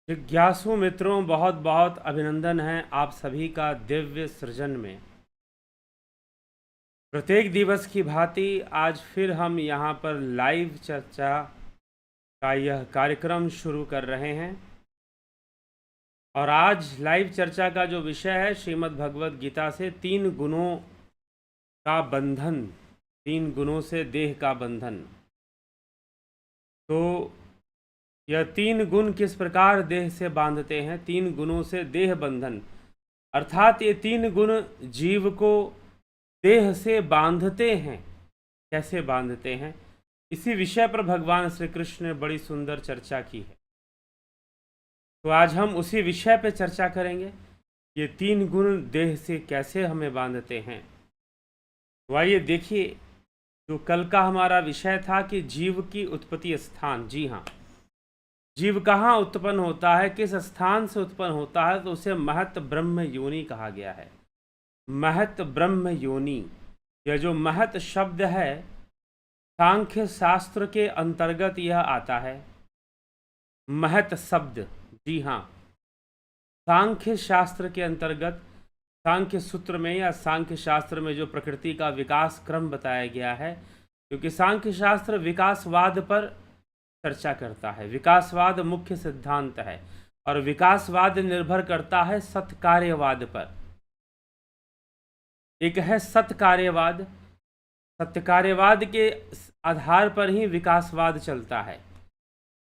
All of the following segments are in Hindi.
जिज्ञासु मित्रों, बहुत बहुत अभिनंदन है आप सभी का दिव्य सृजन में। प्रत्येक दिवस की भांति आज फिर हम यहाँ पर लाइव चर्चा का यह कार्यक्रम शुरू कर रहे हैं। और आज लाइव चर्चा का जो विषय है, श्रीमद् भगवद गीता से 3 गुणों का बंधन, 3 गुणों से देह का बंधन। तो यह 3 गुण किस प्रकार देह से बांधते हैं, 3 गुणों से देह बंधन, अर्थात ये 3 गुण जीव को देह से बांधते हैं। कैसे बांधते हैं, इसी विषय पर भगवान श्री कृष्ण ने बड़ी सुंदर चर्चा की है। तो आज हम उसी विषय पर चर्चा करेंगे, ये 3 गुण देह से कैसे हमें बांधते हैं। तो आइए देखिए, जो कल का हमारा विषय था कि जीव की उत्पत्ति स्थान। जी हाँ, जीव कहाँ उत्पन्न होता है, किस स्थान से उत्पन्न होता है, तो उसे महत ब्रह्म योनि कहा गया है। महत ब्रह्म योनि, यह जो महत शब्द है, सांख्य शास्त्र के अंतर्गत यह आता है। महत शब्द, जी हाँ, सांख्य शास्त्र के अंतर्गत, सांख्य सूत्र में या सांख्य शास्त्र में जो प्रकृति का विकास क्रम बताया गया है, क्योंकि सांख्य शास्त्र विकासवाद पर चर्चा करता है। विकासवाद मुख्य सिद्धांत है और विकासवाद निर्भर करता है सत्कार्यवाद पर। एक है सत्कार्यवाद, सत्यकार्यवाद के आधार पर ही विकासवाद चलता है।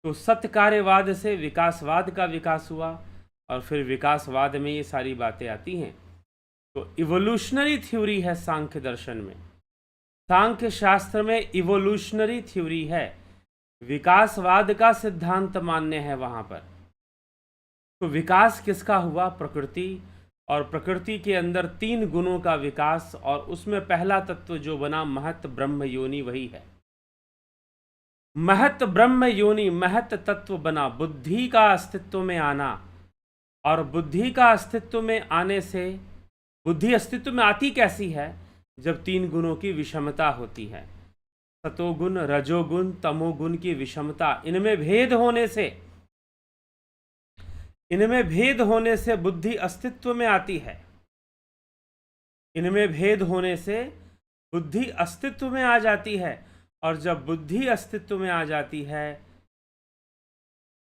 तो सत्कार्यवाद से विकासवाद का विकास हुआ और फिर विकासवाद में ये सारी बातें आती हैं। तो इवोल्यूशनरी थ्योरी है सांख्य दर्शन में, सांख्य शास्त्र में इवोल्यूशनरी थ्योरी है, विकासवाद का सिद्धांत मान्य है वहां पर। तो विकास किसका हुआ, प्रकृति, और प्रकृति के अंदर 3 गुणों का विकास, और उसमें पहला तत्व जो बना महत ब्रह्म योनि, वही है महत ब्रह्म योनि। महत तत्व बना, बुद्धि का अस्तित्व में आना, और बुद्धि का अस्तित्व में आने से, बुद्धि अस्तित्व में आती कैसी है, जब 3 गुणों की विषमता होती है। सतोगुण, रजोगुण, तमोगुण की विषमता, इनमें भेद होने से बुद्धि अस्तित्व में आती है। इनमें भेद होने से बुद्धि अस्तित्व में आ जाती है, और जब बुद्धि अस्तित्व में आ जाती है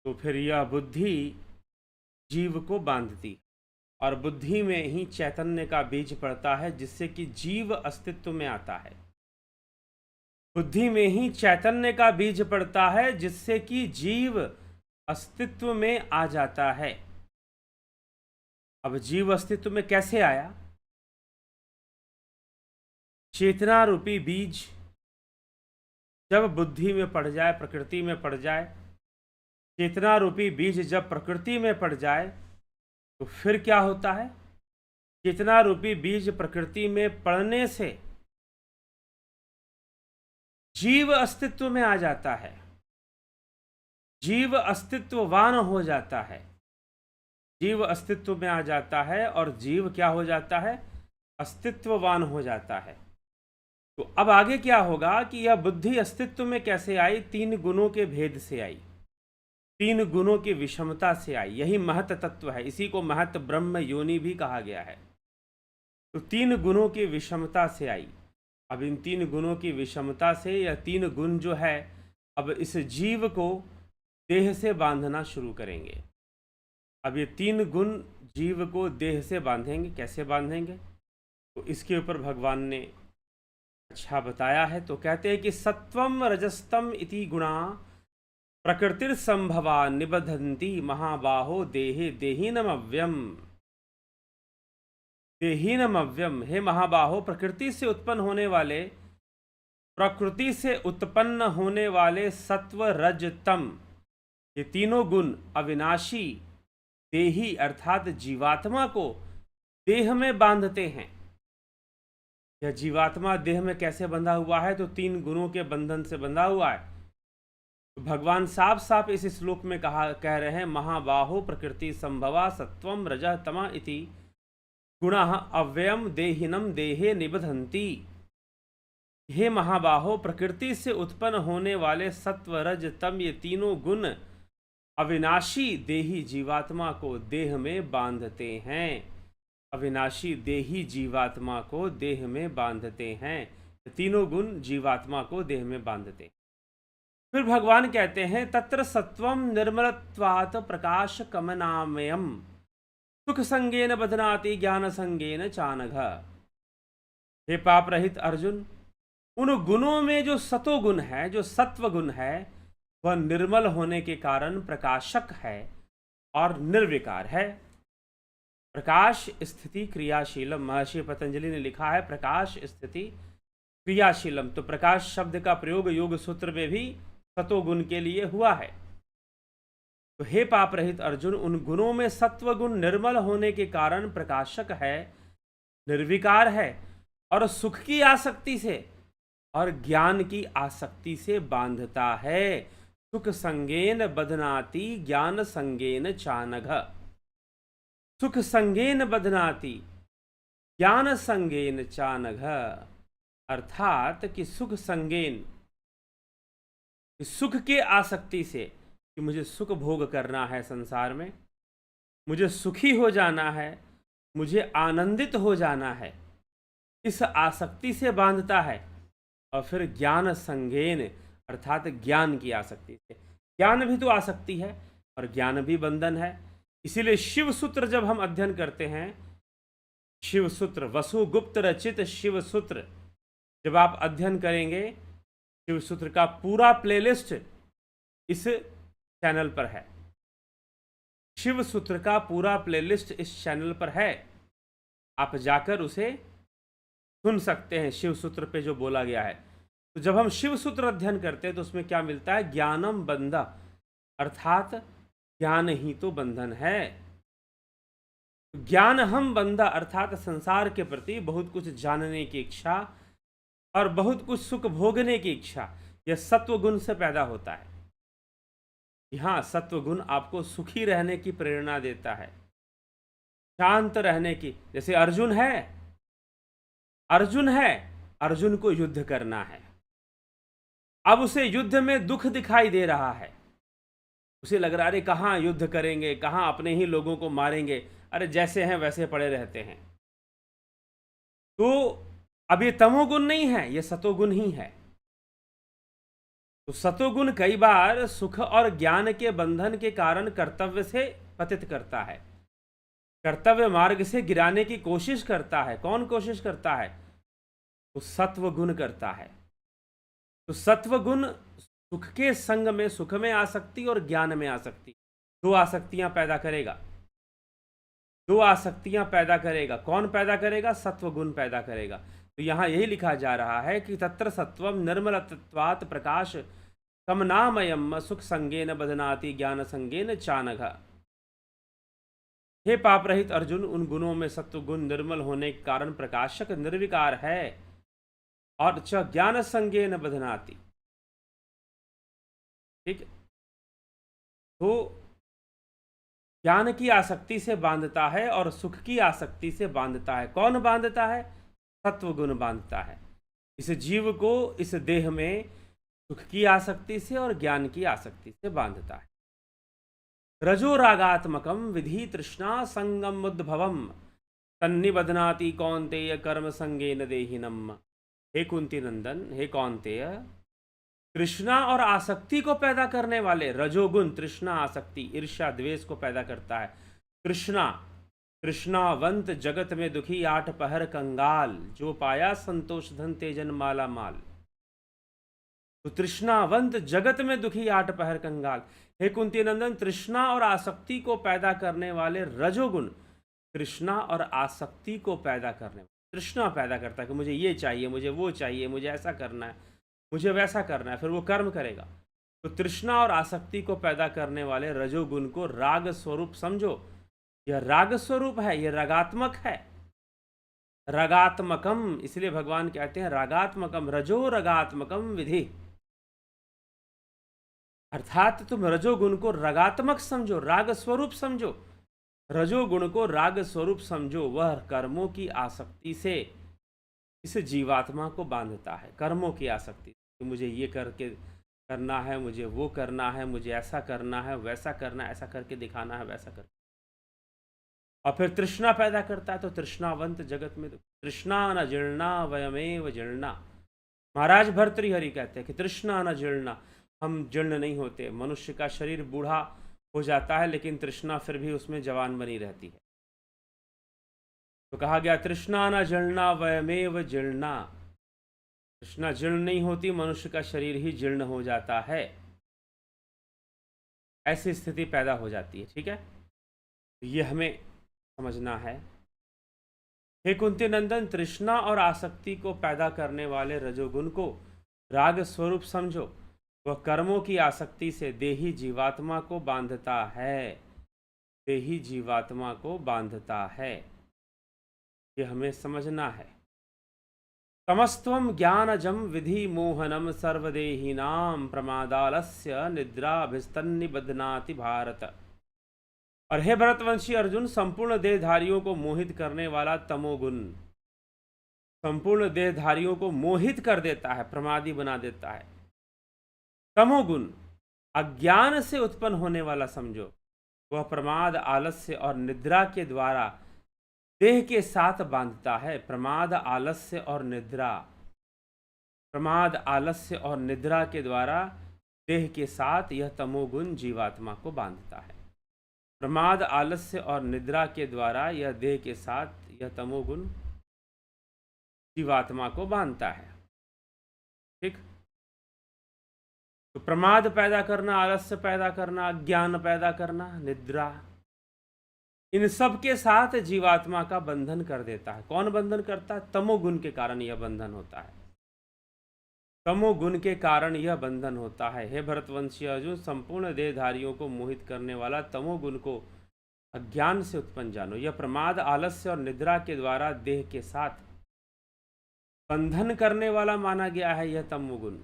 तो फिर यह बुद्धि जीव को बांधती है, और बुद्धि में ही चैतन्य का बीज पड़ता है, जिससे कि जीव अस्तित्व में आता है। बुद्धि में ही चैतन्य का बीज पड़ता है, जिससे कि जीव अस्तित्व में आ जाता है। अब जीव अस्तित्व में कैसे आया, चेतना रूपी बीज जब बुद्धि में पड़ जाए, प्रकृति में पड़ जाए, चेतना रूपी बीज जब प्रकृति में पड़ जाए, तो फिर क्या होता है, चेतना रूपी बीज प्रकृति में पड़ने से जीव अस्तित्व में आ जाता है, जीव अस्तित्ववान हो जाता है, जीव अस्तित्व में आ जाता है, और जीव क्या हो जाता है, अस्तित्ववान हो जाता है। तो अब आगे क्या होगा कि यह बुद्धि अस्तित्व में कैसे आई, 3 गुणों के भेद से आई, 3 गुणों की विषमता से आई। यही महत तत्व है, इसी को महत ब्रह्म योनि भी कहा गया है। तो 3 गुणों की विषमता से आई। अब इन 3 गुणों की विषमता से यह 3 गुण जो है, अब इस जीव को देह से बांधना शुरू करेंगे। अब ये 3 गुण जीव को देह से बांधेंगे। कैसे बांधेंगे, तो इसके ऊपर भगवान ने अच्छा बताया है। तो कहते हैं कि सत्वम रजस्तम इति गुणा प्रकृतिर संभवा निबधन्ति महाबाहो देहे देहीनमव्यम। देहीनमव्यम, हे महाबाहो, प्रकृति से उत्पन्न होने वाले सत्व रज तम, ये तीनों गुण अविनाशी देही अर्थात जीवात्मा को देह में बांधते हैं। यह जीवात्मा देह में कैसे बंधा हुआ है, तो 3 गुणों के बंधन से बंधा हुआ है। तो भगवान साफ साफ इस श्लोक में कह रहे हैं, महाबाहो प्रकृति संभवा सत्वम रजः तमा इति गुणः अव्ययम देहिनम देहे निबधन्ति। हे महाबाहो, प्रकृति से उत्पन्न होने वाले सत्व रज तम, ये तीनों गुण अविनाशी देही जीवात्मा को देह में बांधते हैं। अविनाशी देही जीवात्मा को देह में बांधते हैं। तीनों गुण जीवात्मा को देह में बांधते हैं। फिर भगवान कहते हैं तत्र सत्वम निर्मलत्वात् प्रकाश कमनामयम सुख संगेन बधनाति ज्ञान संगेन चानघ। हे पाप रहित अर्जुन, उन गुणों में जो सतोगुण है, जो सत्व गुण है, वह निर्मल होने के कारण प्रकाशक है और निर्विकार है। प्रकाश स्थिति क्रियाशीलम, महर्षि पतंजलि ने लिखा है प्रकाश स्थिति क्रियाशीलम। तो प्रकाश शब्द का प्रयोग योग सूत्र में भी सतोगुण के लिए हुआ है। तो हे पाप रहित अर्जुन, उन गुणों में सत्व गुण निर्मल होने के कारण प्रकाशक है, निर्विकार है और सुख की आसक्ति से और ज्ञान की आसक्ति से बांधता है। सुख संगेन बधनाति ज्ञान संगेन चानघ। सुख संगेन बधनाति ज्ञान संगेन चानघ, अर्थात कि सुख संगेन, सुख के आसक्ति से, कि मुझे सुख भोग करना है संसार में, मुझे सुखी हो जाना है, मुझे आनंदित हो जाना है, इस आसक्ति से बांधता है। और फिर ज्ञान संगेन, अर्थात ज्ञान की आसक्ति से। ज्ञान भी तो आसक्ति है और ज्ञान भी बंधन है। इसीलिए शिव सूत्र जब हम अध्ययन करते हैं, शिव सूत्र वसुगुप्त रचित शिव सूत्र जब आप अध्ययन करेंगे, शिव सूत्र का पूरा प्लेलिस्ट इस चैनल पर है। शिव सूत्र का पूरा प्लेलिस्ट इस चैनल पर है, आप जाकर उसे सुन सकते हैं। शिव सूत्र पे जो बोला गया है, तो जब हम शिव सूत्र अध्ययन करते हैं तो उसमें क्या मिलता है? ज्ञानम बंधा, अर्थात ज्ञान ही तो बंधन है। ज्ञान हम बंधा, अर्थात संसार के प्रति बहुत कुछ जानने की इच्छा और बहुत कुछ सुख भोगने की इच्छा, यह सत्व गुण से पैदा होता है। यहाँ सत्व गुण आपको सुखी रहने की प्रेरणा देता है, शांत रहने की। जैसे अर्जुन है, अर्जुन को युद्ध करना है, अब उसे युद्ध में दुख दिखाई दे रहा है, उसे लग रहा है अरे कहाँ युद्ध करेंगे, कहाँ अपने ही लोगों को मारेंगे, अरे जैसे हैं वैसे पड़े रहते हैं। तो अब ये तमोगुण नहीं है, ये सतोगुण ही है। तो सतोगुण कई बार सुख और ज्ञान के बंधन के कारण कर्तव्य से पतित करता है, कर्तव्य मार्ग से गिराने की कोशिश करता है। कौन कोशिश करता है? तो सत्व गुण करता है। तो सत्व गुण सुख के संग में, सुख में आसक्ति और ज्ञान में आसक्ति, दो आसक्तियां पैदा करेगा, दो आसक्तियां पैदा करेगा। कौन पैदा करेगा? सत्व गुण पैदा करेगा। तो यहां यही लिखा जा रहा है कि तत्र सत्वम निर्मलत्वात् प्रकाश कमनामयम सुख संगेन बधनाति ज्ञान संगेन चानघ। हे पाप रहित अर्जुन, उन गुणों में सत्व गुण निर्मल होने के कारण प्रकाशक निर्विकार है और च ज्ञान संगेन बधनाति। ठीक, तो ज्ञान की आसक्ति से बांधता है और सुख की आसक्ति से बांधता है। कौन बांधता है? सत्व गुण बांधता है इस जीव को, इस देह में सुख की आसक्ति से और ज्ञान की आसक्ति से बांधता है। रजो रागात्मकम विधि तृष्णा संगम उद्भवम तन्निबध्नाति कौन्तेय कर्म संगेन देहिनम। हे कुंती नंदन, हे कौन्तेय, तृष्णा और आसक्ति को पैदा करने वाले रजोगुण, तृष्णा आसक्ति ईर्ष्या द्वेष को पैदा करता है। तृष्णावंत जगत में दुखी आठ पहर कंगाल, जो पाया संतोष धन तेजन माला माल। तो तृष्णावंत जगत में दुखी आठ पहर कंगाल। हे कुंती नंदन, तृष्णा और आसक्ति को पैदा करने वाले रजोगुण, तृष्णा और आसक्ति को पैदा करने, तृष्णा पैदा करता है कि मुझे ये चाहिए, मुझे वो चाहिए, मुझे ऐसा करना है, मुझे वैसा करना है, फिर वो कर्म करेगा। तो तृष्णा और आसक्ति को पैदा करने वाले रजोगुण को राग स्वरूप समझो। यह राग स्वरूप है, यह रागात्मक है, रागात्मकम। इसलिए भगवान कहते हैं रागात्मकम, रजो रागात्मकम विधि, अर्थात तुम रजोगुण को रागात्मक समझो, राग स्वरूप समझो। रजोगुण को राग स्वरूप समझो, वह कर्मों की आसक्ति से इस जीवात्मा को बांधता है। कर्मों की आसक्ति, मुझे ये करके करना है, मुझे वो करना है, मुझे ऐसा करना है, वैसा करना है, ऐसा करके दिखाना है, वैसा कर, और फिर तृष्णा पैदा करता है। तो तृष्णावंत जगत में तो तृष्णा न जीर्णा वयमेव जीर्णा। महाराज भर्तृहरि कहते हैं कि तृष्णा न जीर्णा, हम जीर्ण नहीं होते। मनुष्य का शरीर बूढ़ा हो जाता है लेकिन तृष्णा फिर भी उसमें जवान बनी रहती है। तो कहा गया तृष्णा न जीर्णा वयमेव जीर्णा। तृष्णा जीर्ण नहीं होती, मनुष्य का शरीर ही जीर्ण हो जाता है, ऐसी स्थिति पैदा हो जाती है। ठीक है, ये हमें समझना है। हे कुंती नंदन, तृष्णा और आसक्ति को पैदा करने वाले रजोगुण को राग स्वरूप समझो। वह कर्मों की आसक्ति से देही जीवात्मा को बांधता है, देही जीवात्मा को बांधता है। ये हमें समझना है। तमस्त्वं ज्ञानजं विधि मोहनम सर्वदेहिनां प्रमादालस्य निद्राभिस्तन्निबध्नाति भारत। और हे भरतवंशी अर्जुन, संपूर्ण देहधारियों को मोहित करने वाला तमोगुण संपूर्ण देहधारियों को मोहित कर देता है, प्रमादी बना देता है। तमोगुण अज्ञान से उत्पन्न होने वाला समझो, वह प्रमाद, आलस्य और निद्रा के द्वारा देह के साथ बांधता है। प्रमाद, आलस्य और निद्रा, प्रमाद, आलस्य और निद्रा के द्वारा देह के साथ यह तमोगुण जीवात्मा को बांधता है। प्रमाद, आलस्य और निद्रा के द्वारा यह देह के साथ यह तमोगुण जीवात्मा को बांधता है। ठीक, तो प्रमाद पैदा करना, आलस्य पैदा करना, अज्ञान पैदा करना, निद्रा, इन सब के साथ जीवात्मा का बंधन कर देता है। कौन बंधन करता है? तमोगुण के कारण यह बंधन होता है, तमोगुण के कारण यह बंधन होता है। हे भरतवंशी अर्जुन, संपूर्ण देहधारियों को मोहित करने वाला तमोगुण को अज्ञान से उत्पन्न जानो। यह प्रमाद, आलस्य और निद्रा के द्वारा देह के साथ बंधन करने वाला माना गया है यह तमोगुण।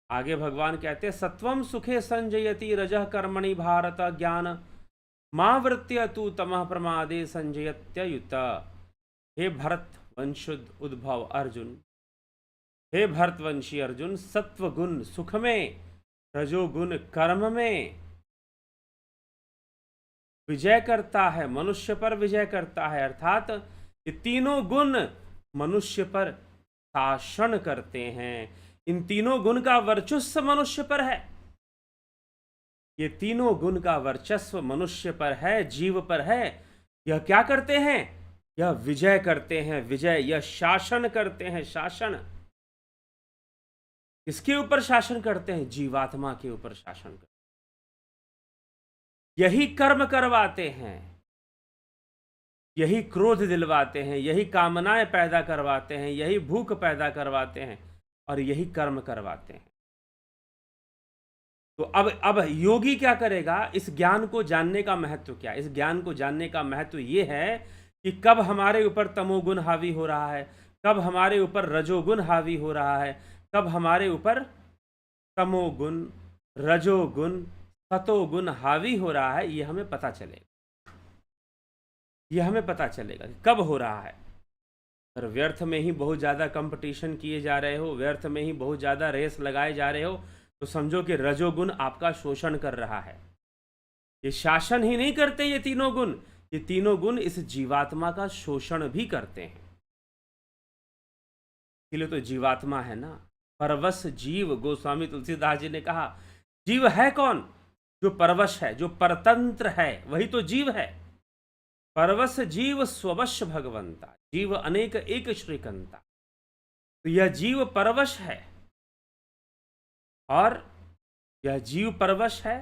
आगे भगवान कहते हैं, सत्वम सुखे संजयति रजः कर्मणि भारत ज्ञान मावृत्य तू तमः प्रमादे संजयत्ययुत। हे भरत वंशुद उद्भव अर्जुन, हे भरतवंशी अर्जुन, सत्व गुण सुख में, रजोगुण कर्म में विजय करता है, मनुष्य पर विजय करता है। अर्थात ये तीनों गुण मनुष्य पर शासन करते हैं। इन तीनों गुण का वर्चस्व मनुष्य पर है। ये तीनों गुण का वर्चस्व मनुष्य पर है, जीव पर है। यह क्या करते हैं? यह विजय करते हैं, विजय, यह शासन करते हैं, शासन। किसके ऊपर शासन करते हैं? जीवात्मा के ऊपर शासन करते हैं। यही कर्म करवाते हैं, यही क्रोध दिलवाते हैं, यही कामनाएं पैदा करवाते हैं, यही भूख पैदा करवाते हैं और यही कर्म करवाते हैं। तो अब योगी क्या करेगा? इस ज्ञान को जानने का महत्व क्या? इस ज्ञान को जानने का महत्व ये है कि कब हमारे ऊपर तमोगुण हावी हो रहा है, कब हमारे ऊपर रजोगुण हावी हो रहा है, कब हमारे ऊपर तमोगुण, रजोगुण, सतोगुण हावी हो रहा है। ये हमें पता चलेगा, ये हमें पता चलेगा कि कब हो रहा है। अगर व्यर्थ में ही बहुत ज़्यादा कंपटीशन किए जा रहे हो, व्यर्थ में ही बहुत ज़्यादा रेस लगाए जा रहे हो, तो समझो कि रजोगुण आपका शोषण कर रहा है। ये शासन ही नहीं करते ये तीनों गुण, ये तीनों गुण इस जीवात्मा का शोषण भी करते हैं। इसलिए तो जीवात्मा है ना, परवश जीव। गोस्वामी तुलसीदास जी ने कहा, जीव है कौन? जो परवश है, जो परतंत्र है, वही तो जीव है। परवश जीव स्ववश भगवंता, जीव अनेक एक श्रीकंता। तो यह जीव परवश है और यह जीव परवश है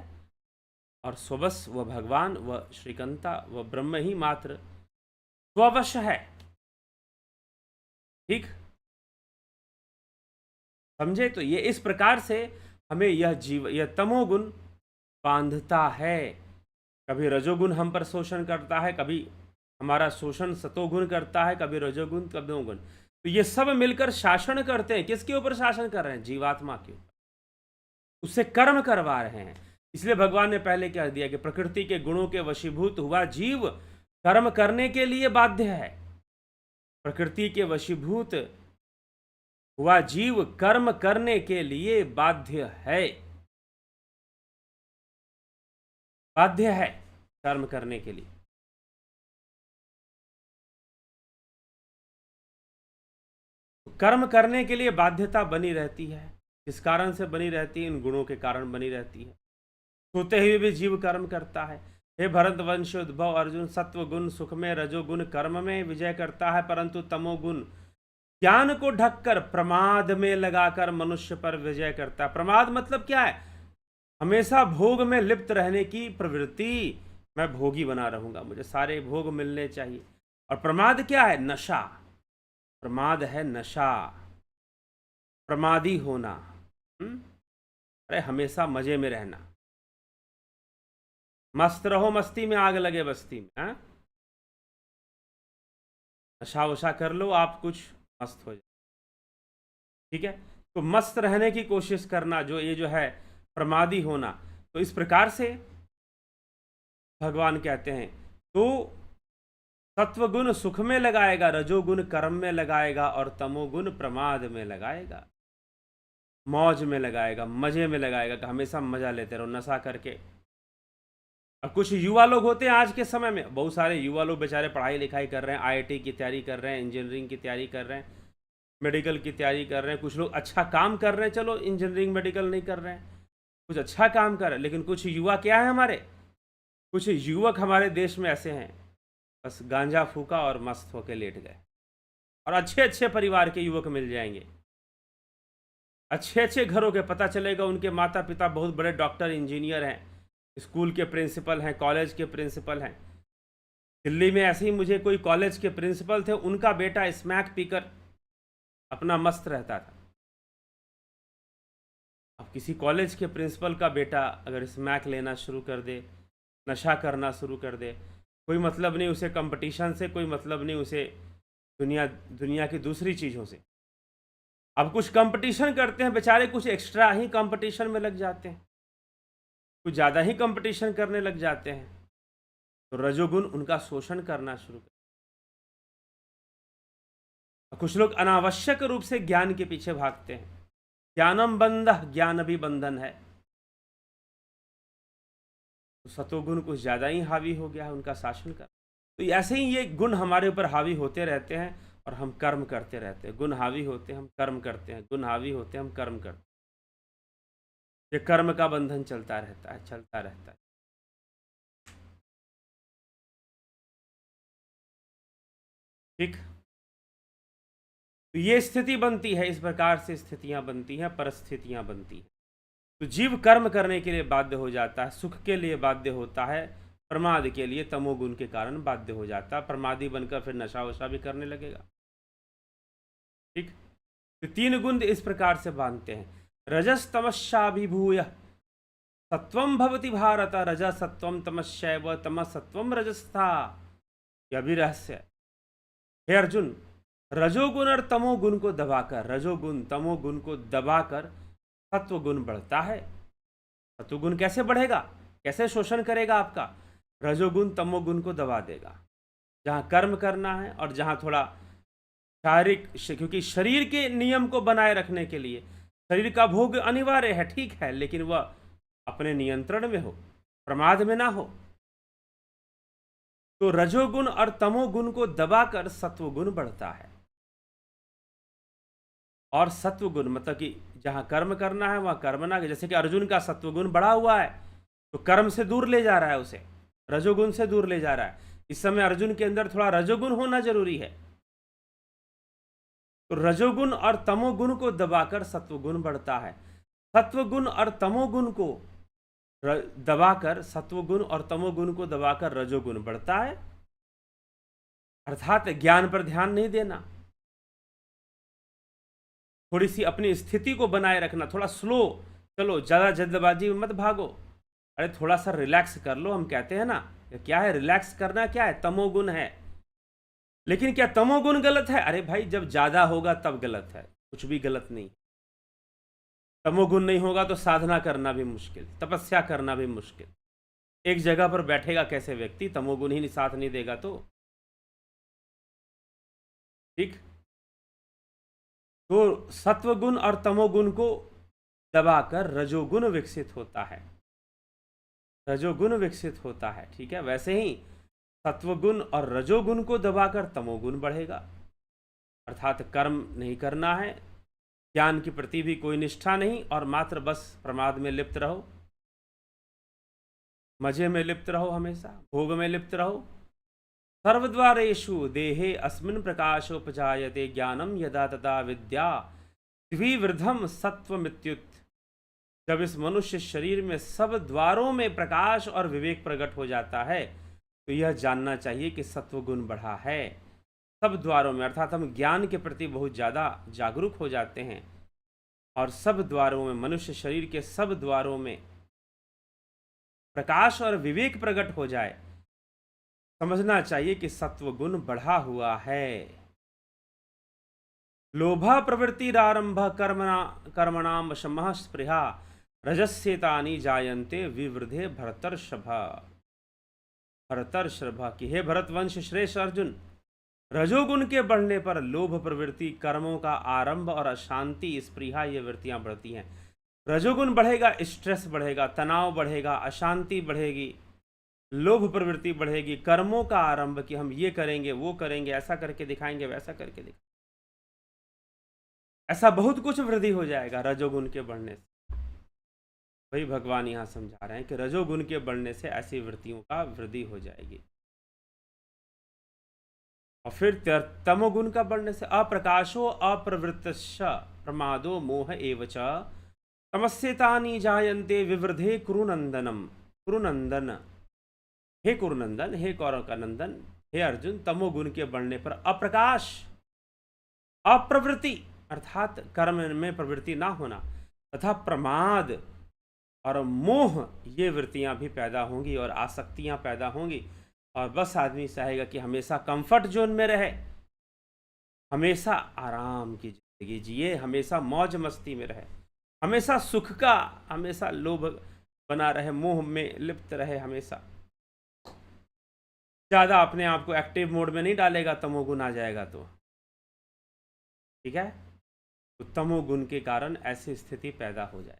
और स्ववश वह भगवान, वह श्रीकंता, वह ब्रह्म ही मात्र स्ववश है। ठीक समझे? तो ये इस प्रकार से हमें यह तमोगुण बांधता है। कभी रजोगुण हम पर शोषण करता है, कभी हमारा शोषण सतोगुण करता है, कभी रजोगुण, कभी तमोगुण। तो ये सब मिलकर शासन करते हैं। किसके ऊपर शासन कर रहे हैं? जीवात्मा के ऊपर, उससे कर्म करवा रहे हैं। इसलिए भगवान ने पहले कह दिया कि प्रकृति के गुणों के वशीभूत हुआ जीव कर्म करने के लिए बाध्य है। प्रकृति के वशीभूत वह जीव कर्म करने के लिए बाध्य है, बाध्य है कर्म करने के लिए। कर्म करने के लिए बाध्यता बनी रहती है। किस कारण से बनी रहती है? इन गुणों के कारण बनी रहती है। सोते हुए भी जीव कर्म करता है। हे भरतवंश उद्भव अर्जुन, सत्व गुण सुख में, रजोगुण कर्म में विजय करता है, परंतु तमोगुण ज्ञान को ढककर प्रमाद में लगाकर मनुष्य पर विजय करता है। प्रमाद मतलब क्या है? हमेशा भोग में लिप्त रहने की प्रवृत्ति। मैं भोगी बना रहूंगा, मुझे सारे भोग मिलने चाहिए। और प्रमाद क्या है? नशा। प्रमाद है नशा, प्रमादी होना। अरे हमेशा मजे में रहना, मस्त रहो मस्ती में, आग लगे बस्ती में। नशा वशा कर लो आप, कुछ मस्त हो जाए। ठीक है, तो मस्त रहने की कोशिश करना, जो है प्रमादी होना। तो इस प्रकार से भगवान कहते हैं, तो सत्वगुण सुख में लगाएगा, रजोगुण कर्म में लगाएगा, और तमोगुण प्रमाद में लगाएगा, मौज में लगाएगा, मजे में लगाएगा कि हमेशा मजा लेते रहो नशा करके। अब कुछ युवा लोग होते हैं आज के समय में, बहुत सारे युवा लोग बेचारे पढ़ाई लिखाई कर रहे हैं, आईआईटी की तैयारी कर रहे हैं, इंजीनियरिंग की तैयारी कर रहे हैं, मेडिकल की तैयारी कर रहे हैं। कुछ लोग अच्छा काम कर रहे हैं, चलो इंजीनियरिंग मेडिकल नहीं कर रहे हैं, कुछ अच्छा काम कर रहे हैं। लेकिन कुछ युवा क्या है हमारे, कुछ युवक हमारे देश में ऐसे हैं, बस गांजा फूका और मस्त होके लेट गए। और अच्छे अच्छे परिवार के युवक मिल जाएंगे, अच्छे अच्छे घरों के, पता चलेगा उनके माता पिता बहुत बड़े डॉक्टर इंजीनियर हैं, स्कूल के प्रिंसिपल हैं, कॉलेज के प्रिंसिपल हैं। दिल्ली में ऐसे ही मुझे कोई कॉलेज के प्रिंसिपल थे, उनका बेटा स्मैक पीकर अपना मस्त रहता था। अब किसी कॉलेज के प्रिंसिपल का बेटा अगर स्मैक लेना शुरू कर दे, नशा करना शुरू कर दे, कोई मतलब नहीं उसे कंपटीशन से, कोई मतलब नहीं उसे दुनिया की दूसरी चीज़ों से। अब कुछ कंपटीशन करते हैं बेचारे, कुछ एक्स्ट्रा ही कंपटीशन में लग जाते हैं, कुछ ज़्यादा ही कंपटीशन करने लग जाते हैं, तो रजोगुण उनका शोषण करना शुरू कर। कुछ लोग अनावश्यक रूप से ज्ञान के पीछे भागते हैं, ज्ञानम बंधः, ज्ञान भी बंधन है। तो सतोगुण कुछ ज़्यादा ही हावी हो गया है उनका शासन कर। तो ऐसे ही ये गुण हमारे ऊपर हावी होते रहते हैं और हम कर्म करते रहते हैं। गुण हावी होते हैं, हम कर्म करते हैं, गुण हावी होते हैं, हम कर्म करते हैं। ये कर्म का बंधन चलता रहता है, चलता रहता है। ठीक, तो ये स्थिति बनती है, इस प्रकार से स्थितियां बनती हैं, परिस्थितियां बनती हैं। तो जीव कर्म करने के लिए बाध्य हो जाता है, सुख के लिए बाध्य होता है, प्रमाद के लिए तमोगुण के कारण बाध्य हो जाता है। प्रमादी बनकर फिर नशा वशा भी करने लगेगा। ठीक, तो तीन गुण इस प्रकार से बांधते हैं। रजस तमश्चाभिभूय सत्वम भवति भारत, रज सत्वम तमश्चैव तमः सत्वम रजस्था। यह भी रहस्य है। हे अर्जुन, रजोगुण और तमोगुण को दबाकर, रजोगुण तमोगुण को दबाकर सत्वगुण बढ़ता है। सत्वगुण कैसे बढ़ेगा, कैसे शोषण करेगा आपका? रजोगुण तमोगुण को दबा देगा। जहाँ कर्म करना है और जहाँ थोड़ा शारीरिक, क्योंकि शरीर के नियम को बनाए रखने के लिए शरीर का भोग अनिवार्य है, ठीक है, लेकिन वह अपने नियंत्रण में हो, प्रमाद में ना हो। तो रजोगुण और तमोगुण को दबाकर सत्वगुण बढ़ता है। और सत्वगुण मतलब कि जहाँ कर्म करना है वहाँ कर्म ना, जैसे कि अर्जुन का सत्वगुण बढ़ा हुआ है तो कर्म से दूर ले जा रहा है, उसे रजोगुण से दूर ले जा रहा है। इस समय अर्जुन के अंदर थोड़ा रजोगुण होना जरूरी है। तो रजोगुण और तमोगुण को दबाकर सत्वगुण बढ़ता है। सत्वगुण और तमोगुण को दबाकर, सत्वगुण और तमोगुण को दबाकर रजोगुण बढ़ता है। अर्थात ज्ञान पर ध्यान नहीं देना, थोड़ी सी अपनी स्थिति को बनाए रखना, थोड़ा स्लो चलो, ज़्यादा जल्दबाजी में मत भागो। अरे थोड़ा सा रिलैक्स कर लो। हम कहते हैं ना, क्या है रिलैक्स करना, क्या है? तमोगुण है। लेकिन क्या तमोगुण गलत है? अरे भाई जब ज़्यादा होगा तब गलत है, कुछ भी गलत नहीं। तमोगुण नहीं होगा तो साधना करना भी मुश्किल, तपस्या करना भी मुश्किल। एक जगह पर बैठेगा कैसे व्यक्ति, तमोगुण ही साथ नहीं देगा तो। ठीक, तो सत्वगुण और तमोगुण को दबाकर रजोगुण विकसित होता है, रजोगुण विकसित होता है। ठीक है, वैसे ही सत्वगुण और रजोगुण को दबाकर तमोगुण बढ़ेगा, अर्थात कर्म नहीं करना है, ज्ञान के प्रति भी कोई निष्ठा नहीं, और मात्र बस प्रमाद में लिप्त रहो, मजे में लिप्त रहो, हमेशा भोग में लिप्त रहो। सर्वद्वारेषु देहे अस्मिन् प्रकाशोपजायते ज्ञानम यदा तदा विद्या द्विवृद्धम सत्वमित्युत। जब इस मनुष्य शरीर में सब द्वारों में प्रकाश और विवेक प्रकट हो जाता है तो यह जानना चाहिए कि सत्वगुण बढ़ा है। सब द्वारों में अर्थात हम ज्ञान के प्रति बहुत ज़्यादा जागरूक हो जाते हैं, और सब द्वारों में, मनुष्य शरीर के सब द्वारों में प्रकाश और विवेक प्रकट हो जाए, समझना चाहिए कि सत्वगुण बढ़ा हुआ है। लोभा प्रवृत्तिरारंभ कर्मणाम शमः स्पृहा रजस्येतानि जायन्ते विवृधे भरतर्षभ। भरतर्षभ की हे भरतवंश श्रेष्ठ अर्जुन, रजोगुण के बढ़ने पर लोभ प्रवृत्ति, कर्मों का आरंभ और अशांति स्पृहा ये वृत्तियां बढ़ती हैं। रजोगुण बढ़ेगा, स्ट्रेस बढ़ेगा, तनाव बढ़ेगा, अशांति बढ़ेगी, लोभ प्रवृत्ति बढ़ेगी, कर्मों का आरंभ कि हम ये करेंगे, वो करेंगे, ऐसा करके दिखाएंगे, वैसा करके दिखाएंगे, ऐसा बहुत कुछ वृद्धि हो जाएगा रजोगुण के बढ़ने से। वही भगवान यहां समझा रहे हैं कि रजोगुण के बढ़ने से ऐसी वृत्तियों का वृद्धि हो जाएगी। और फिर तमोगुण का बढ़ने से अप्रकाशो अप्रवृत्तश्च प्रमादो मोह एवच तमस्येतानि जायन्ते विवृधे कुरुनंदनम। कुरुनंदन, हे कुरुनंदन, हे कौरव का नंदन, हे अर्जुन, तमोगुण के बढ़ने पर अप्रकाश, अप्रवृत्ति अर्थात कर्म में प्रवृत्ति ना होना, तथा प्रमाद और मोह ये वृत्तियां भी पैदा होंगी और आसक्तियां पैदा होंगी, और बस आदमी चाहेगा कि हमेशा कंफर्ट जोन में रहे, हमेशा आराम की जिंदगी जिए, हमेशा मौज मस्ती में रहे, हमेशा सुख का, हमेशा लोभ बना रहे, मोह में लिप्त रहे, हमेशा ज़्यादा अपने आप को एक्टिव मोड में नहीं डालेगा, तमोगुण आ जाएगा तो। ठीक है, तो तमोगुण के कारण ऐसी स्थिति पैदा हो जाए।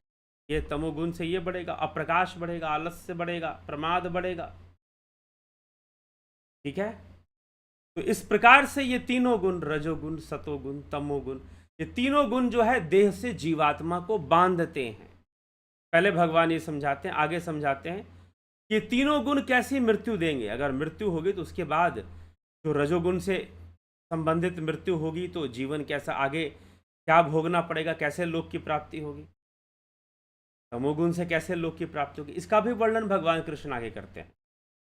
ये तमोगुण से ये बढ़ेगा, अप्रकाश बढ़ेगा, आलस्य बढ़ेगा, प्रमाद बढ़ेगा। ठीक है, तो इस प्रकार से ये तीनों गुण, रजोगुण, सतोगुण, तमोगुण, ये तीनों गुण जो है देह से जीवात्मा को बांधते हैं। पहले भगवान ये समझाते हैं, आगे समझाते हैं कि तीनों गुण कैसी मृत्यु देंगे। अगर मृत्यु होगी तो उसके बाद जो रजोगुण से संबंधित मृत्यु होगी तो जीवन कैसा, आगे क्या भोगना पड़ेगा, कैसे लोक की प्राप्ति होगी, तमोगुण से कैसे लोक की प्राप्ति होगी, इसका भी वर्णन भगवान कृष्ण आगे करते हैं।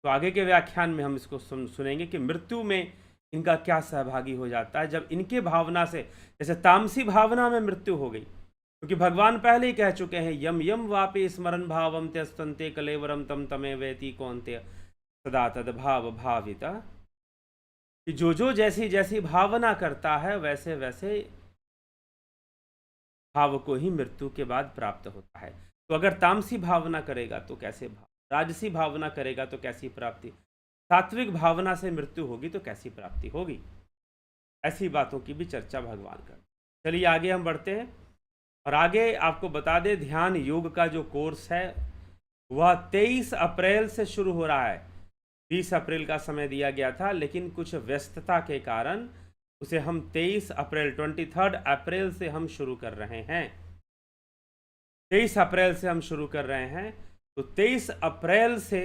तो आगे के व्याख्यान में हम इसको सुनेंगे कि मृत्यु में इनका क्या सहभागी हो जाता है जब इनके भावना से, जैसे तामसी भावना में मृत्यु हो गई, क्योंकि भगवान पहले ही कह चुके हैं यम यम वापि स्मरण भावम त्यस्तंते कलेवरम तम तमे वेति कौन्ते सदा तद भाव भाविता, कि जो जैसी जैसी भावना करता है वैसे वैसे भाव को ही मृत्यु के बाद प्राप्त होता है। तो अगर तामसी भावना करेगा तो कैसे भाव, राजसी भावना करेगा तो कैसी प्राप्ति, सात्विक भावना से मृत्यु होगी तो कैसी प्राप्ति होगी, ऐसी बातों की भी चर्चा भगवान कर। चलिए आगे हम बढ़ते हैं, और आगे आपको बता दें ध्यान योग का जो कोर्स है वह 23 अप्रैल से शुरू हो रहा है। 20 अप्रैल का समय दिया गया था, लेकिन कुछ व्यस्तता के कारण उसे हम 23 अप्रैल 23 अप्रैल से हम शुरू कर रहे हैं। 23 अप्रैल से हम शुरू कर रहे हैं, तो 23 अप्रैल से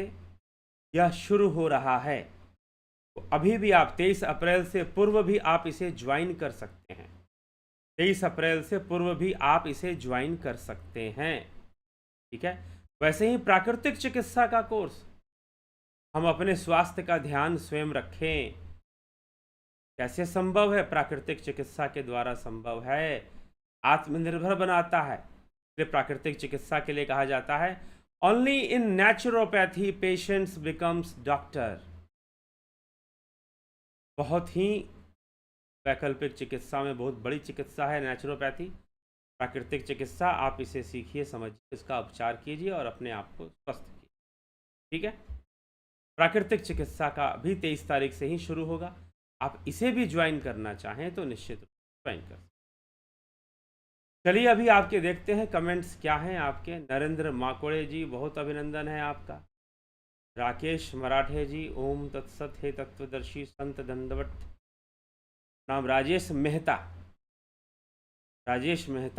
यह शुरू हो रहा है। तो अभी भी आप 23 अप्रैल से पूर्व भी आप इसे ज्वाइन कर सकते हैं। 23 अप्रैल से पूर्व भी आप इसे ज्वाइन कर सकते हैं। ठीक है, वैसे ही प्राकृतिक चिकित्सा का कोर्स, हम अपने स्वास्थ्य का ध्यान स्वयं रखें, कैसे संभव है, प्राकृतिक चिकित्सा के द्वारा संभव है, आत्मनिर्भर बनाता है। इसलिए प्राकृतिक चिकित्सा के लिए कहा जाता है only in naturopathy patients becomes doctor. बहुत ही वैकल्पिक चिकित्सा में बहुत बड़ी चिकित्सा है नेचुरोपैथी, प्राकृतिक चिकित्सा। आप इसे सीखिए, समझिए, इसका उपचार कीजिए और अपने आप को स्वस्थ कीजिए। ठीक है, प्राकृतिक चिकित्सा का भी 23 तारीख से ही शुरू होगा। आप इसे भी ज्वाइन करना चाहें तो निश्चित रूप से ज्वाइन कर सकते हैं। चलिए अभी आपके देखते हैं कमेंट्स क्या हैं आपके। नरेंद्र माकोड़े जी, बहुत अभिनंदन है आपका। राकेश मराठे जी, ओम तत्सत, हे तत्वदर्शी संत दंडवत नाम। राजेश मेहता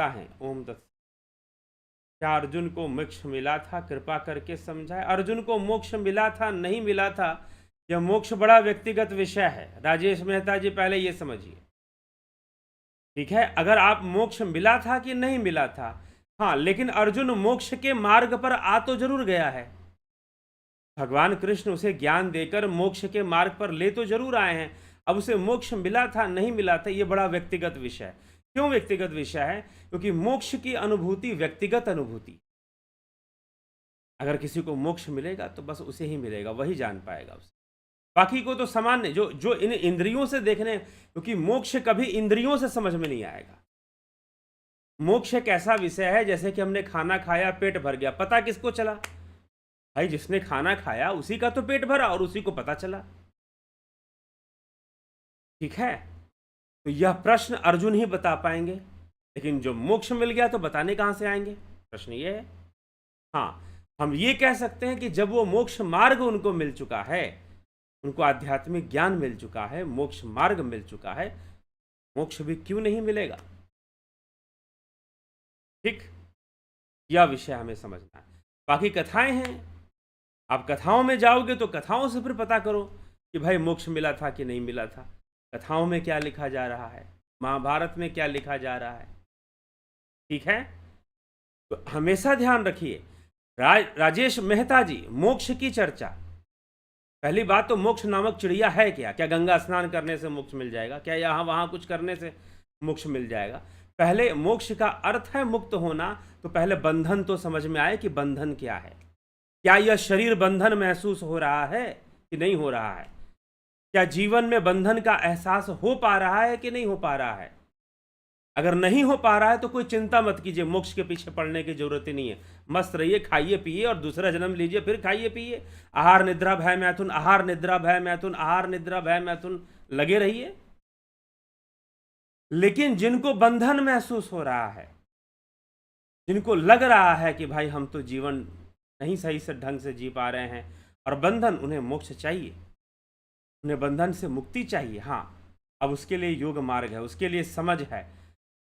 हैं, ओम तत्सत। क्या अर्जुन को मोक्ष मिला था? कृपा करके समझाए। अर्जुन को मोक्ष मिला था नहीं मिला था, यह मोक्ष बड़ा व्यक्तिगत विषय है राजेश मेहता जी, पहले ये समझिए। ठीक है, अगर आप मोक्ष मिला था कि नहीं मिला था, हाँ, लेकिन अर्जुन मोक्ष के मार्ग पर आ तो जरूर गया है। भगवान कृष्ण उसे ज्ञान देकर मोक्ष के मार्ग पर ले तो जरूर आए हैं। अब उसे मोक्ष मिला था नहीं मिला था, यह बड़ा व्यक्तिगत विषय है। क्यों व्यक्तिगत विषय है? क्योंकि मोक्ष की अनुभूति व्यक्तिगत अनुभूति। अगर किसी को मोक्ष मिलेगा तो बस उसे ही मिलेगा, वही जान पाएगा उसे। बाकी को तो सामान्य जो जो इन इंद्रियों से देखने, क्योंकि मोक्ष कभी इंद्रियों से समझ में नहीं आएगा। मोक्ष एक ऐसा विषय है जैसे कि हमने खाना खाया, पेट भर गया, पता किसको चला? भाई जिसने खाना खाया उसी का तो पेट भरा और उसी को पता चला। ठीक है, तो यह प्रश्न अर्जुन ही बता पाएंगे, लेकिन जो मोक्ष मिल गया तो बताने कहां से आएंगे? प्रश्न ये है। हाँ, हम ये कह सकते हैं कि जब वो मोक्ष मार्ग उनको मिल चुका है, उनको आध्यात्मिक ज्ञान मिल चुका है, मोक्ष मार्ग मिल चुका है, मोक्ष भी क्यों नहीं मिलेगा? ठीक, यह विषय हमें समझना है। बाकी कथाएं हैं, आप कथाओं में जाओगे तो कथाओं से फिर पता करो कि भाई मोक्ष मिला था कि नहीं मिला था, कथाओं में क्या लिखा जा रहा है, महाभारत में क्या लिखा जा रहा है। ठीक है, तो हमेशा ध्यान रखिए। राजेश मेहता जी, मोक्ष की चर्चा। पहली बात तो मोक्ष नामक चिड़िया है क्या? क्या गंगा स्नान करने से मोक्ष मिल जाएगा? क्या यहाँ वहाँ कुछ करने से मोक्ष मिल जाएगा? पहले मोक्ष का अर्थ है मुक्त होना, तो पहले बंधन तो समझ में आए कि बंधन क्या है। क्या यह शरीर बंधन महसूस हो रहा है कि नहीं हो रहा है? क्या जीवन में बंधन का एहसास हो पा रहा है कि नहीं हो पा रहा है? अगर नहीं हो पा रहा है तो कोई चिंता मत कीजिए, मोक्ष के पीछे पड़ने की जरूरत ही नहीं है। मस्त रहिए, खाइए पिए और दूसरा जन्म लीजिए, फिर खाइए पिए। आहार निद्रा भय मैथुन, आहार निद्रा भय मैथुन, आहार निद्रा भय मैथुन, लगे रहिए। लेकिन जिनको बंधन महसूस हो रहा है, जिनको लग रहा है कि भाई हम तो जीवन नहीं सही से ढंग से जी पा रहे हैं और बंधन, उन्हें मोक्ष चाहिए, उन्हें बंधन से मुक्ति चाहिए। हाँ, अब उसके लिए योग मार्ग है, उसके लिए समझ है,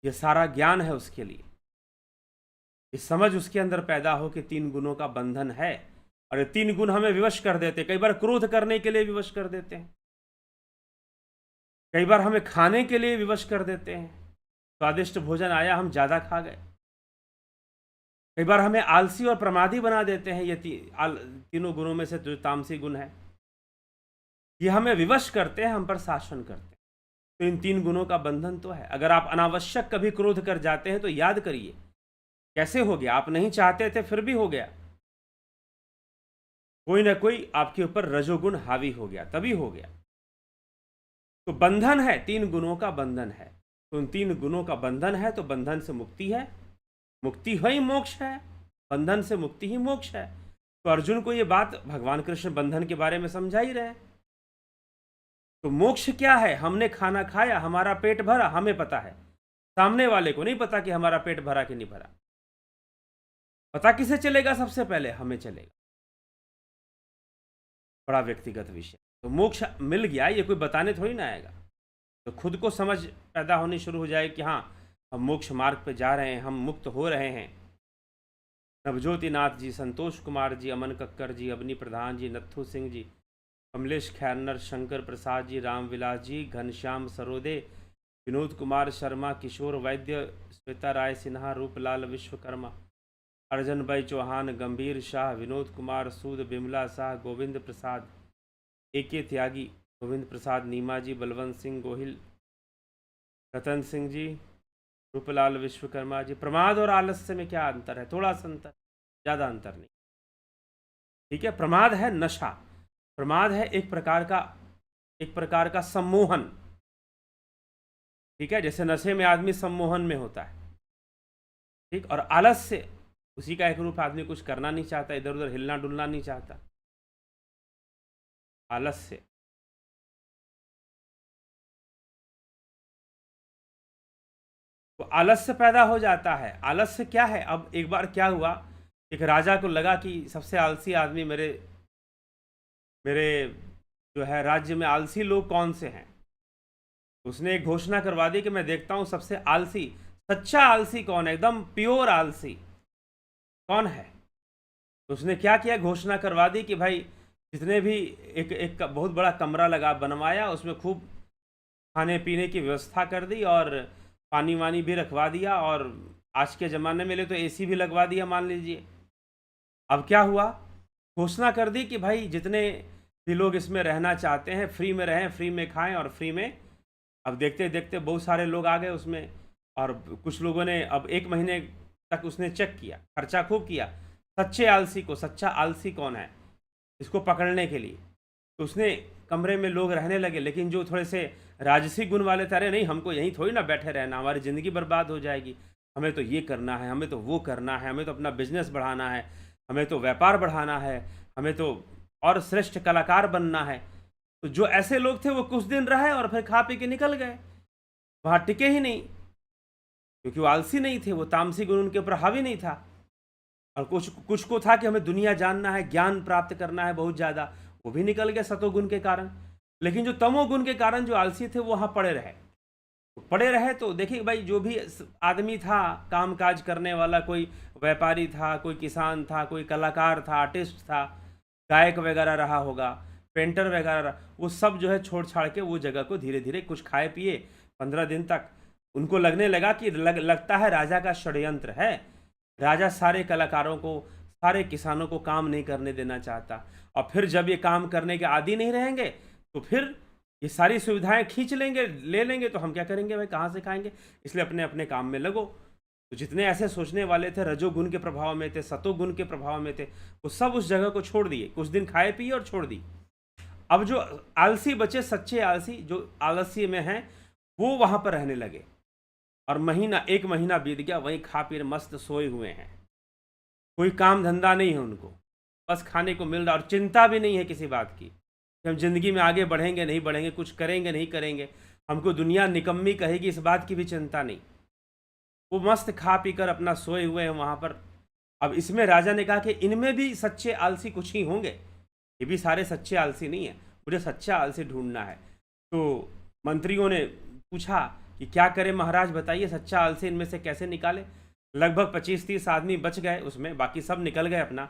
ये सारा ज्ञान है उसके लिए। ये समझ उसके अंदर पैदा हो कि 3 गुणों का बंधन है, और ये 3 गुण हमें विवश कर देते, कई बार क्रोध करने के लिए विवश कर देते हैं, कई बार हमें खाने के लिए विवश कर देते हैं। स्वादिष्ट भोजन आया, हम ज्यादा खा गए। कई बार हमें आलसी और प्रमादी बना देते हैं, ये तीनों गुणों में से जो तामसी गुण है, ये हमें विवश करते हैं, हम पर शासन करते हैं। तो इन 3 गुणों का बंधन तो है। अगर आप अनावश्यक कभी क्रोध कर जाते हैं तो याद करिए कैसे हो गया। आप नहीं चाहते थे फिर भी हो गया, कोई ना कोई आपके ऊपर रजोगुण हावी हो गया, तभी हो गया। तो बंधन है, 3 गुणों का बंधन है। तो उन 3 गुणों का बंधन है तो बंधन से मुक्ति है, मुक्ति ही मोक्ष है, बंधन से मुक्ति ही मोक्ष है। तो अर्जुन को ये बात भगवान कृष्ण बंधन के बारे में समझा ही रहे। तो मोक्ष क्या है? हमने खाना खाया, हमारा पेट भरा, हमें पता है, सामने वाले को नहीं पता कि हमारा पेट भरा कि नहीं भरा। पता किसे चलेगा? सबसे पहले हमें चलेगा। बड़ा व्यक्तिगत विषय। तो मोक्ष मिल गया, ये कोई बताने थोड़ी ना आएगा। तो खुद को समझ पैदा होनी शुरू हो जाए कि हाँ, हम मोक्ष मार्ग पे जा रहे हैं, हम मुक्त हो रहे हैं। नवज्योति नाथ जी, संतोष कुमार जी, अमन कक्कर जी, अवनी प्रधान जी, नत्थू सिंह जी, कमलेश खैरनर, शंकर प्रसाद जी, रामविलास जी, घनश्याम सरोदे, विनोद कुमार शर्मा, किशोर वैद्य, श्वेता राय सिन्हा, रूपलाल विश्वकर्मा, अर्जन भाई चौहान, गंभीर शाह, विनोद कुमार सूद, बिमला शाह, गोविंद प्रसाद, AK त्यागी, गोविंद प्रसाद नीमा जी, बलवंत सिंह गोहिल, रतन सिंह जी, रूपलाल विश्वकर्मा जी। प्रमाद और आलस्य में क्या अंतर है? थोड़ा सा अंतर, ज़्यादा अंतर नहीं। ठीक है, प्रमाद है नशा, प्रमाद है एक प्रकार का सम्मोहन। ठीक है, जैसे नशे में आदमी सम्मोहन में होता है। ठीक, और आलस्य उसी का एक रूप, आदमी कुछ करना नहीं चाहता, इधर उधर हिलना डुलना नहीं चाहता, आलस्य। तो आलस्य पैदा हो जाता है। आलस्य क्या है? अब एक बार क्या हुआ, एक राजा को लगा कि सबसे आलसी आदमी मेरे मेरे जो है राज्य में आलसी लोग कौन से हैं। उसने एक घोषणा करवा दी कि मैं देखता हूं सबसे आलसी, सच्चा आलसी कौन है, एकदम प्योर आलसी कौन है। तो उसने क्या किया, घोषणा करवा दी कि भाई जितने भी एक एक बहुत बड़ा कमरा लगा बनवाया, उसमें खूब खाने पीने की व्यवस्था कर दी और पानी वानी भी रखवा दिया, और आज के ज़माने में ले तो एसी भी लगवा दिया मान लीजिए। अब क्या हुआ, घोषणा कर दी कि भाई जितने भी लोग इसमें रहना चाहते हैं फ्री में रहें, फ्री में खाएं और फ्री में। अब देखते देखते बहुत सारे लोग आ गए उसमें, और कुछ लोगों ने अब 1 महीने तक उसने चेक किया, खर्चा खूब किया सच्चे आलसी को, सच्चा आलसी कौन है इसको पकड़ने के लिए। तो उसने कमरे में लोग रहने लगे, लेकिन जो थोड़े से राजसी गुण वाले थे, अरे नहीं हमको यहीं थोड़ी ना बैठे रहना, हमारी ज़िंदगी बर्बाद हो जाएगी, हमें तो ये करना है, हमें तो वो करना है, हमें तो अपना बिजनेस बढ़ाना है, हमें तो व्यापार बढ़ाना है, हमें तो और श्रेष्ठ कलाकार बनना है। तो जो ऐसे लोग थे वो कुछ दिन रहे और फिर खा पी के निकल गए, वहाँ टिके ही नहीं, क्योंकि वो आलसी नहीं थे, वो तामसी गुण उनके ऊपर हावी नहीं था। और कुछ कुछ को था कि हमें दुनिया जानना है, ज्ञान प्राप्त करना है बहुत ज़्यादा, वो भी निकल गए सतोगुण के कारण। लेकिन जो तमोगुण के कारण जो आलसी थे वो वहाँ पड़े रहे। पड़े रहे तो देखिए भाई, जो भी आदमी था काम काज करने वाला, कोई व्यापारी था, कोई किसान था, कोई कलाकार था, आर्टिस्ट था, गायक वगैरह रहा होगा, पेंटर वगैरह रहा, वो सब जो है छोड़ छाड़ के वो जगह को धीरे धीरे कुछ खाए पिए 15 दिन तक। उनको लगने लगा कि लगता है राजा का षड्यंत्र है, राजा सारे कलाकारों को, सारे किसानों को काम नहीं करने देना चाहता। और फिर जब ये काम करने के आदी नहीं रहेंगे तो फिर ये सारी सुविधाएं खींच लेंगे, ले लेंगे, तो हम क्या करेंगे भाई, कहाँ से खाएंगे। इसलिए अपने अपने काम में लगो। तो जितने ऐसे सोचने वाले थे, रजोगुण के प्रभाव में थे, सतोगुण के प्रभाव में थे, वो सब उस जगह को छोड़ दिए, कुछ दिन खाए पिए और छोड़ दी। अब जो आलसी बचे, सच्चे आलसी जो आलस्य में हैं, वो वहां पर रहने लगे। और 1 महीना बीत गया, वहीं खा पी मस्त सोए हुए हैं, कोई काम धंधा नहीं है उनको, बस खाने को मिल रहा, और चिंता भी नहीं है किसी बात की कि हम जिंदगी में आगे बढ़ेंगे नहीं बढ़ेंगे, कुछ करेंगे नहीं करेंगे, हमको दुनिया निकम्मी कहेगी, इस बात की भी चिंता नहीं। वो मस्त खा पी कर अपना सोए हुए हैं वहाँ पर। अब इसमें राजा ने कहा कि इनमें भी सच्चे आलसी कुछ ही होंगे, ये भी सारे सच्चे आलसी नहीं है, मुझे सच्चा आलसी ढूंढना है। तो मंत्रियों ने पूछा कि क्या करें महाराज, बताइए सच्चा आलसी इनमें से कैसे निकाले। लगभग 25-30 आदमी बच गए उसमें, बाकी सब निकल गए अपना।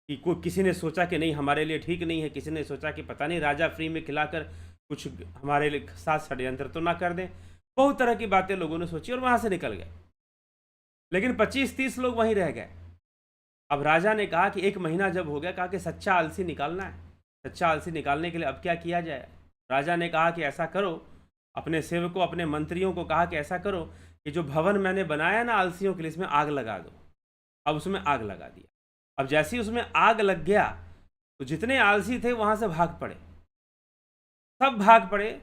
कि कोई, किसी ने सोचा कि नहीं हमारे लिए ठीक नहीं है, किसी ने सोचा कि पता नहीं राजा फ्री में खिलाकर कुछ हमारे लिए साथ षड्यंत्र तो ना कर दें। बहुत तरह की बातें लोगों ने सोची और वहाँ से निकल गए, लेकिन 25-30 लोग वहीं रह गए। अब राजा ने कहा कि 1 महीना जब हो गया, कहा कि सच्चा आलसी निकालना है। सच्चा आलसी निकालने के लिए अब क्या किया जाए। राजा ने कहा कि ऐसा करो, अपने सेवकों, अपने मंत्रियों को कहा कि ऐसा करो कि जो भवन मैंने बनाया ना आलसियों के लिए, इसमें आग लगा दो। अब उसमें आग लगा दिया। अब जैसे ही उसमें आग लग गया तो जितने आलसी थे वहां से भाग पड़े, सब भाग पड़े।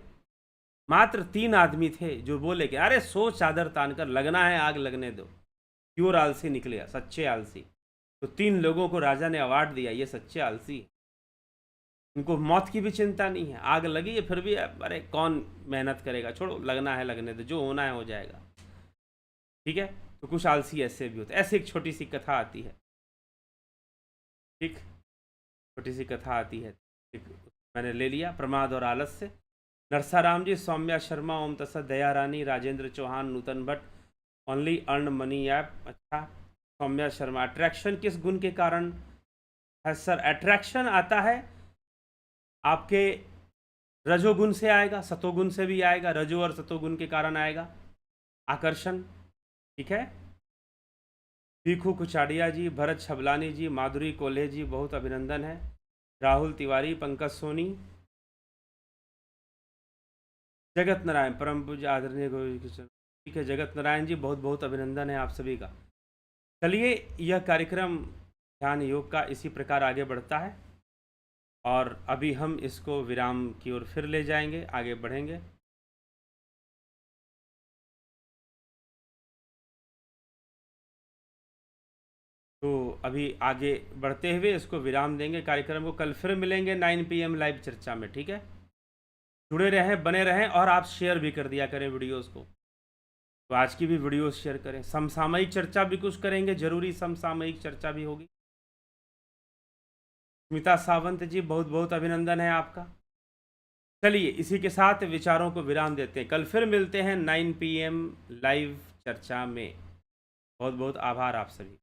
मात्र 3 आदमी थे जो बोले कि अरे सो चादर तान कर, लगना है आग लगने दो। प्योर आलसी निकले, सच्चे आलसी। तो 3 लोगों को राजा ने अवार्ड दिया, ये सच्चे आलसी। इनको मौत की भी चिंता नहीं है, आग लगी है फिर भी अरे कौन मेहनत करेगा, छोड़ो, लगना है लगने दो, जो होना है हो जाएगा। ठीक है, तो कुछ आलसी ऐसे भी होते। ऐसे एक छोटी सी कथा आती है, ठीक, छोटी सी कथा आती है, ठीक, मैंने ले लिया प्रमाद और आलस्य। नरसाराम जी, Saumya Sharma, Om Tatsat, Daya Rani, Rajendra Chauhan, Nutan Bhatt, only earn money app. अच्छा, सौम्या शर्मा, अट्रैक्शन किस गुण के कारण है सर? अट्रैक्शन आता है आपके रजोगुण से आएगा, सतोगुण से भी आएगा, रजो और सतोगुण के कारण आएगा आकर्षण। ठीक है, भीखू कुचाड़िया जी, भरत छबलानी जी, माधुरी कोल्हे जी, बहुत अभिनंदन है। राहुल तिवारी, पंकज सोनी, जगत नारायण, परम पूज्य आदरणीय ठीक है, जगत नारायण जी, बहुत बहुत अभिनंदन है आप सभी का। चलिए, यह कार्यक्रम ध्यान योग का इसी प्रकार आगे बढ़ता है, और अभी हम इसको विराम की ओर फिर ले जाएंगे, आगे बढ़ेंगे। तो अभी आगे बढ़ते हुए इसको विराम देंगे कार्यक्रम को। कल फिर मिलेंगे 9 PM लाइव चर्चा में। ठीक है, जुड़े रहें, बने रहें, और आप शेयर भी कर दिया करें वीडियोस को। तो आज की भी वीडियो शेयर करें। समसामयिक चर्चा भी कुछ करेंगे, जरूरी समसामयिक चर्चा भी होगी। स्मिता सावंत जी, बहुत बहुत अभिनंदन है आपका। चलिए इसी के साथ विचारों को विराम देते हैं। कल फिर मिलते हैं 9 PM लाइव चर्चा में। बहुत बहुत आभार आप सभी।